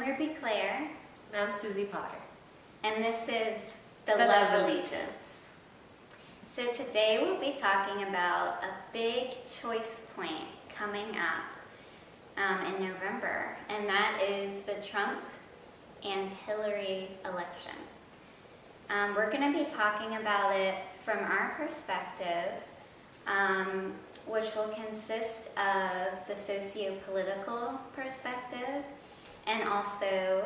Ruby Claire. And I'm Susie Potter. And this is The The Love Love Allegiance. So today we'll be talking about a big choice point coming up in November, and that is the Trump and Hillary election. We're going to be talking about it from our perspective, which will consist of the socio-political perspective and also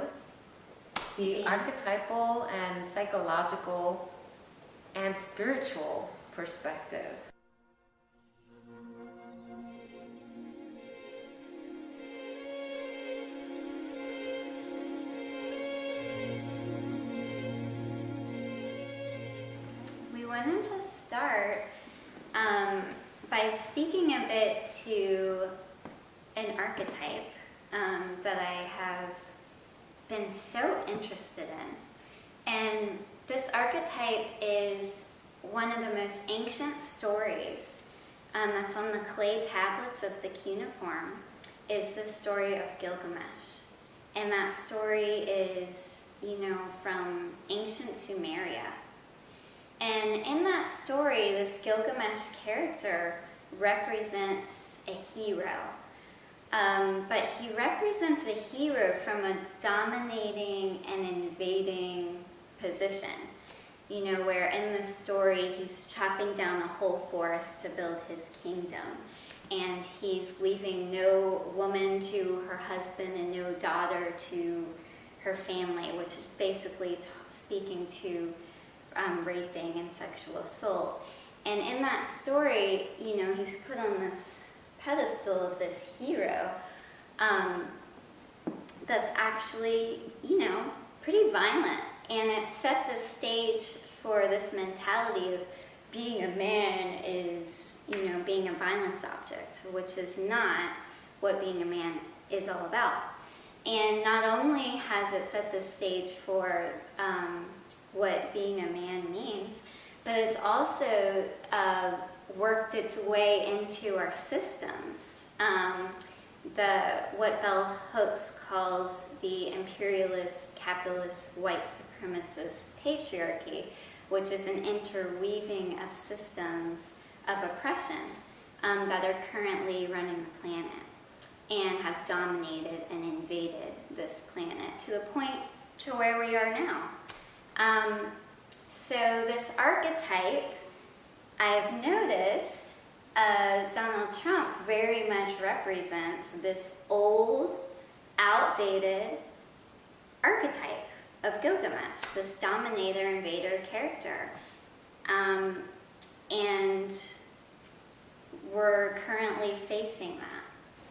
The archetypal and psychological and spiritual perspective. we wanted to start by speaking a bit to an archetype that I have been so interested in. And this archetype is one of the most ancient stories that's on the clay tablets of the cuneiform, is the story of Gilgamesh. And that story is, from ancient Sumeria. And in that story, this Gilgamesh character represents a hero. But he represents a hero from a dominating and invading position. Where in the story he's chopping down a whole forest to build his kingdom. And he's leaving no woman to her husband and no daughter to her family, which is basically speaking to raping and sexual assault. And in that story, he's put on this pedestal of this hero that's actually, pretty violent. And it set the stage for this mentality of being a man is, being a violence object, which is not what being a man is all about. And not only has it set the stage for what being a man means, but it's also worked its way into our systems. What Bell Hooks calls the imperialist, capitalist, white supremacist patriarchy, which is an interweaving of systems of oppression that are currently running the planet and have dominated and invaded this planet to the point to where we are now. So this archetype, I've noticed, Donald Trump very much represents this old, outdated archetype of Gilgamesh, this dominator, invader character. And we're currently facing that.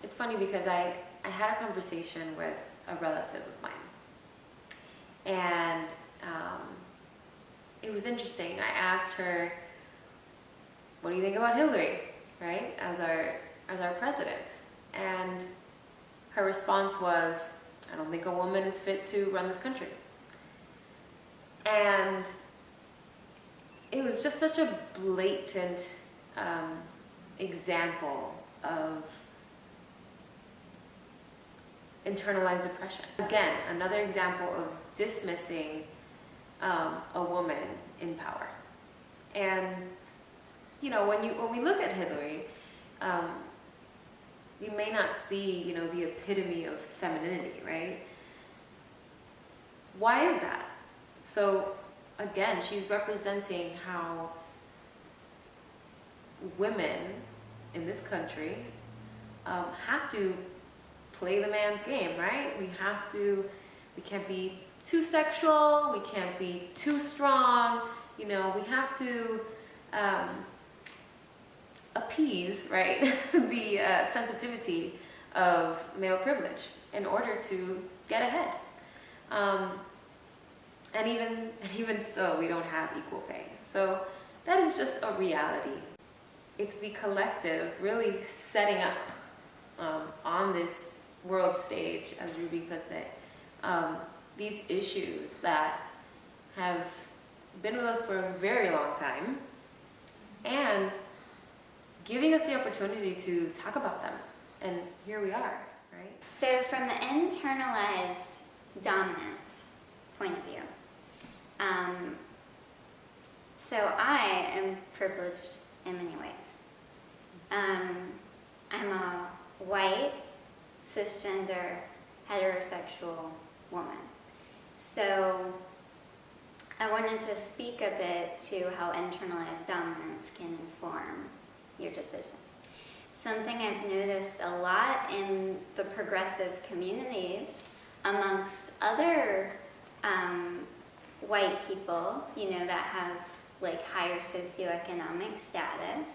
It's funny because I had a conversation with a relative of mine. And it was interesting. I asked her, what do you think about Hillary, right, as our president? And her response was, I don't think a woman is fit to run this country. And it was just such a blatant example of internalized oppression. Again, another example of dismissing a woman in power. And when we look at Hillary, we may not see the epitome of femininity, right? Why is that? So again, she's representing how women in this country have to play the man's game, right? We can't be too sexual, we can't be too strong, we have to appease, right, the sensitivity of male privilege in order to get ahead. And even so, we don't have equal pay. So that is just a reality. It's the collective really setting up on this world stage, as Ruby puts it, these issues that have been with us for a very long time, and giving us the opportunity to talk about them. And here we are, right? So from the internalized dominance point of view. So I am privileged in many ways. I'm a white, cisgender, heterosexual woman. So I wanted to speak a bit to how internalized dominance can inform your decision. Something I've noticed a lot in the progressive communities amongst other white people, that have like higher socioeconomic status,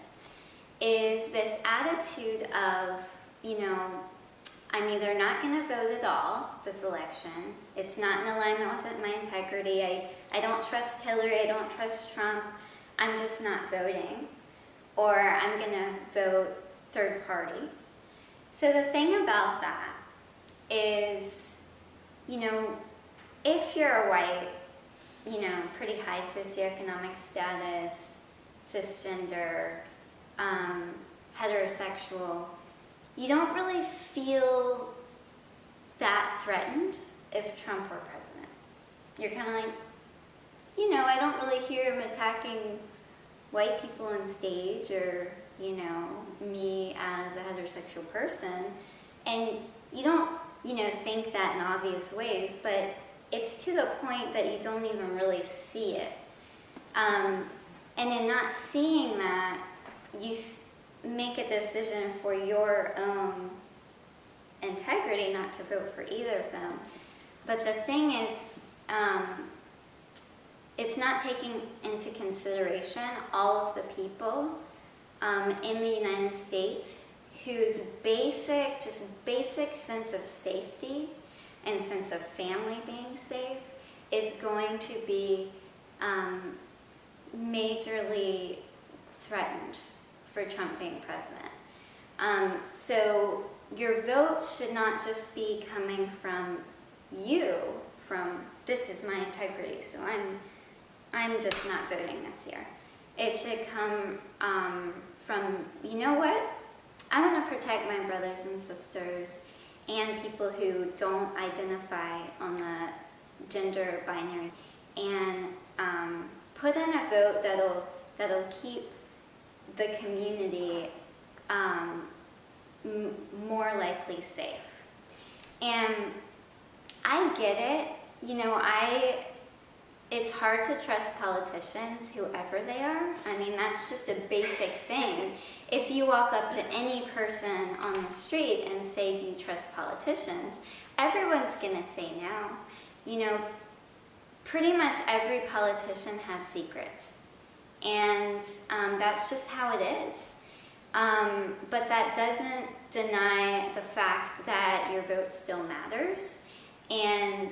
is this attitude of, I'm either not going to vote at all this election. It's not in alignment with my integrity. I don't trust Hillary. I don't trust Trump. I'm just not voting. Or I'm going to vote third party. So the thing about that is, if you're a white, pretty high socioeconomic status, cisgender, heterosexual, you don't really feel that threatened if Trump were president. You're kind of like, I don't really hear him attacking white people on stage or, me as a heterosexual person. And you don't, think that in obvious ways, but it's to the point that you don't even really see it. And in not seeing that, you make a decision for your own integrity not to vote for either of them. But the thing is, it's not taking into consideration all of the people in the United States whose basic sense of safety and sense of family being safe is going to be majorly threatened for Trump being president. So your vote should not just be coming from you, from this is my integrity, so I'm just not voting this year. It should come from, you know what? I want to protect my brothers and sisters and people who don't identify on the gender binary, and put in a vote that'll keep the community more likely safe. And I get it. It's hard to trust politicians, whoever they are. I mean, that's just a basic thing. If you walk up to any person on the street and say, do you trust politicians? Everyone's gonna say no. Pretty much every politician has secrets. And that's just how it is. But that doesn't deny the fact that your vote still matters. And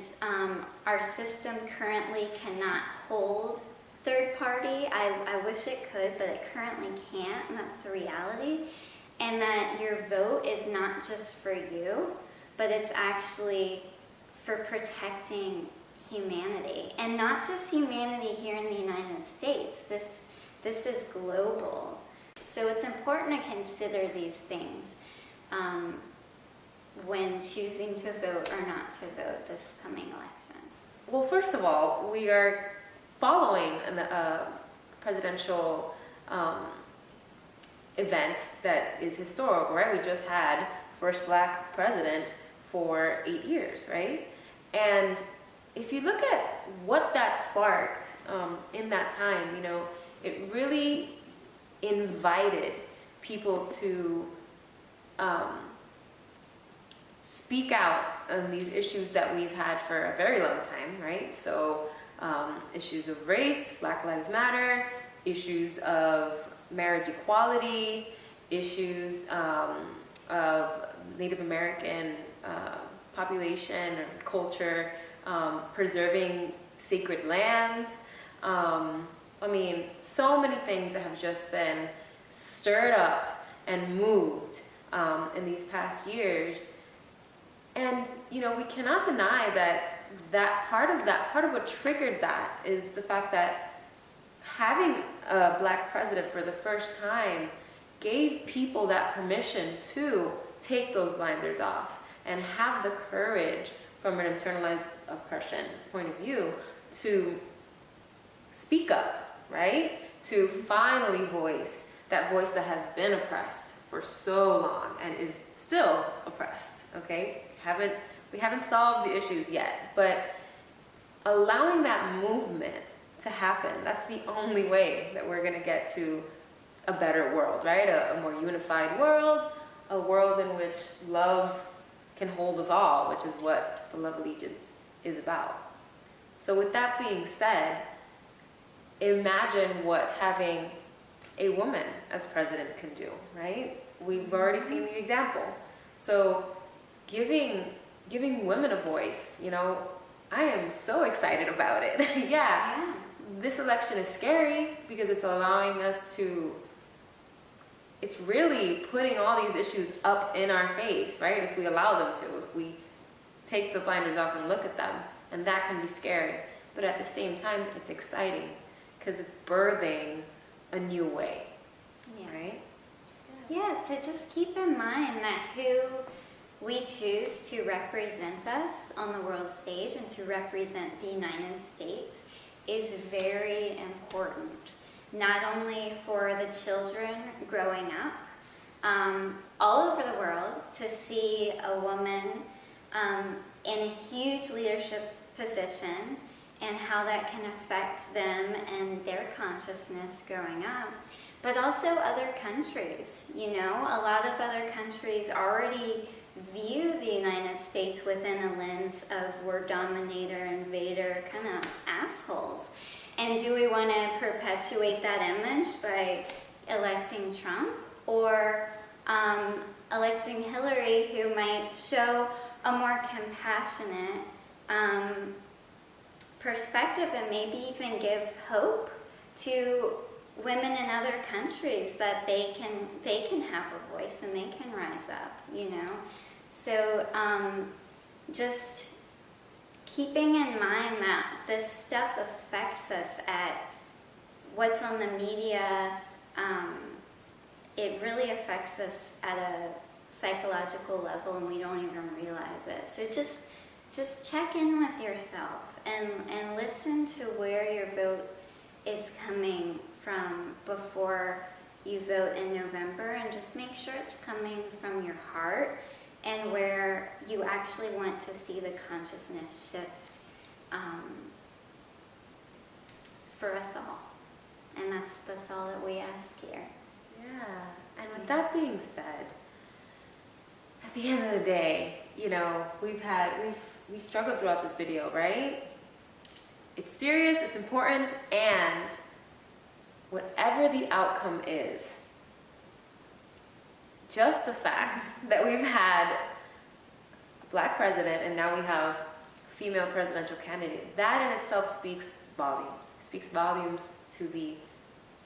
our system currently cannot hold third party. I wish it could, but it currently can't, and that's the reality. And that your vote is not just for you, but it's actually for protecting humanity. And not just humanity here in the United States. This is global. So it's important to consider these things when choosing to vote or not to vote this coming election. Well, first of all, we are following a presidential event that is historical, right? We just had first black president for 8 years, right? And if you look at what that sparked in that time, it really invited people to speak out on these issues that we've had for a very long time, right? So issues of race, Black Lives Matter, issues of marriage equality, issues of Native American population or culture, preserving sacred lands. So many things that have just been stirred up and moved in these past years. And, we cannot deny that part of what triggered that is the fact that having a black president for the first time gave people that permission to take those blinders off and have the courage from an internalized oppression point of view, to speak up, right? To finally voice that voice that has been oppressed for so long and is still oppressed, okay? We haven't solved the issues yet, but allowing that movement to happen, that's the only way that we're gonna get to a better world, right? A more unified world, a world in which love can hold us all, which is what the Love Allegiance is about. So with that being said, imagine what having a woman as president can do, right? We've already seen the example. So giving women a voice, you know, I am so excited about it. Yeah, this election is scary because it's allowing us to, it's really putting all these issues up in our face, right? If we allow them to, if we take the blinders off and look at them, and that can be scary. But at the same time, it's exciting because it's birthing a new way, right? Yeah, so just keep in mind that who we choose to represent us on the world stage and to represent the United States is very important, not only for the children growing up all over the world to see a woman in a huge leadership position and how that can affect them and their consciousness growing up, but also other countries. You know, a lot of other countries already view the United States within a lens of we're dominator, invader, kind of assholes. And do we want to perpetuate that image by electing Trump or electing Hillary, who might show a more compassionate perspective and maybe even give hope to women in other countries that they can have a voice and they can rise up, you know? So just keeping in mind that this stuff affects us at what's on the media, it really affects us at a psychological level and we don't even realize it. So just check in with yourself and listen to where your vote is coming from before you vote in November, and just make sure it's coming from your heart and where you actually want to see the consciousness shift for us all. And that's all that we ask here. Yeah, and with that being said, at the end of the day, you know, we struggled throughout this video, right? It's serious, it's important, and whatever the outcome is, just the fact that we've had a black president and now we have a female presidential candidate, that in itself speaks volumes. It speaks volumes to the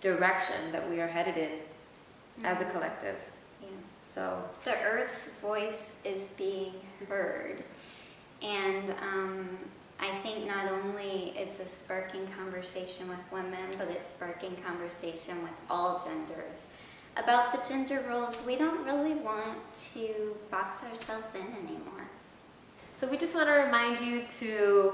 direction that we are headed in as a collective. Yeah. So the Earth's voice is being heard. And I think not only is this sparking conversation with women, but it's sparking conversation with all genders. About the gender roles, we don't really want to box ourselves in anymore. So we just want to remind you to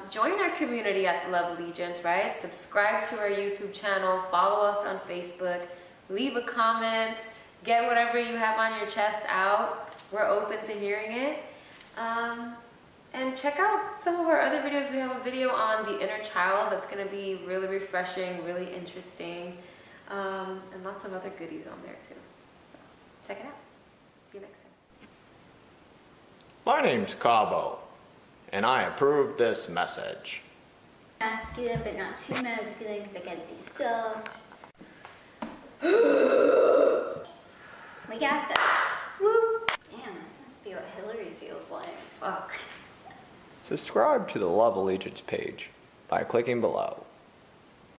join our community at the Love Allegiance, right? Subscribe to our YouTube channel, follow us on Facebook, leave a comment, get whatever you have on your chest out. We're open to hearing it. And check out some of our other videos. We have a video on the inner child that's going to be really refreshing, really interesting, and lots of other goodies on there too. So check it out. See you next time. My name's Cabo, and I approve this message. Masculine, but not too masculine, because I gotta be soft. We got this. Woo! Damn, this must be what Hillary feels like. Fuck. Subscribe to the Love Allegiance page by clicking below.